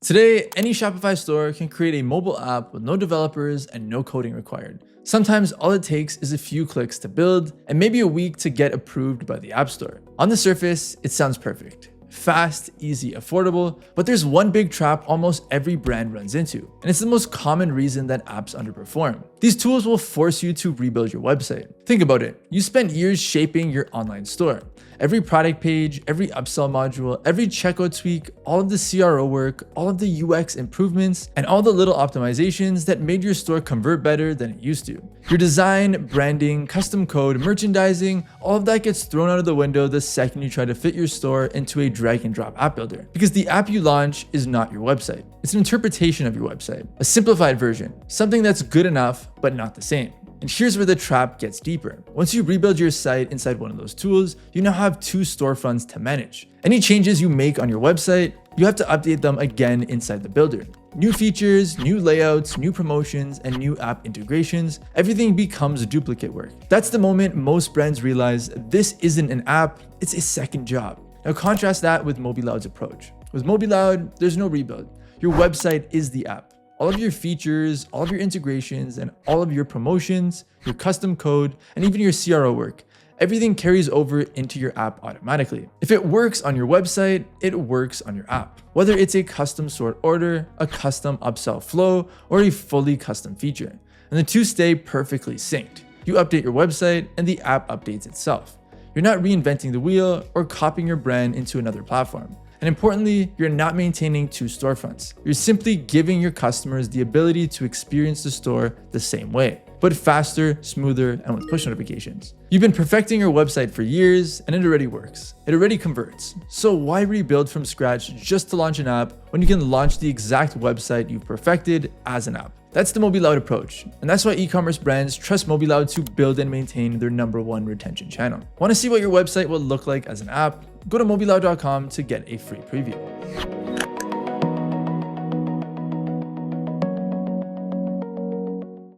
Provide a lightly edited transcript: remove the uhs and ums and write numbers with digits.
Today, any Shopify store can create a mobile app with no developers and no coding required. Sometimes all it takes is a few clicks to build and maybe a week to get approved by the App Store. On the surface, it sounds perfect. Fast, easy, affordable, but there's one big trap almost every brand runs into, and it's the most common reason that apps underperform. These tools will force you to rebuild your website. Think about it. You spent years shaping your online store. Every product page, every upsell module, every checkout tweak, all of the CRO work, all of the UX improvements, and all the little optimizations that made your store convert better than it used to. Your design, branding, custom code, merchandising, all of that gets thrown out of the window the second you try to fit your store into a drag and drop app builder. Because the app you launch is not your website. It's an interpretation of your website, a simplified version, something that's good enough, but not the same. And here's where the trap gets deeper. Once you rebuild your site inside one of those tools, you now have two storefronts to manage. Any changes you make on your website, you have to update them again inside the builder. New features, new layouts, new promotions, and new app integrations, everything becomes duplicate work. That's the moment most brands realize this isn't an app, it's a second job. Now contrast that with MobiLoud's approach. With MobiLoud, there's no rebuild. Your website is the app. All of your features, all of your integrations, and all of your promotions, your custom code, and even your CRO work, everything carries over into your app automatically. If it works on your website, it works on your app. Whether it's a custom sort order, a custom upsell flow, or a fully custom feature. And the two stay perfectly synced. You update your website, and the app updates itself. You're not reinventing the wheel or copying your brand into another platform. And importantly, you're not maintaining two storefronts. You're simply giving your customers the ability to experience the store the same way, but faster, smoother, and with push notifications. You've been perfecting your website for years, and it already works. It already converts. So why rebuild from scratch just to launch an app when you can launch the exact website you've perfected as an app? That's the MobiLoud approach, and that's why e-commerce brands trust MobiLoud to build and maintain their #1 retention channel. Want to see what your website will look like as an app? Go to mobiloud.com to get a free preview.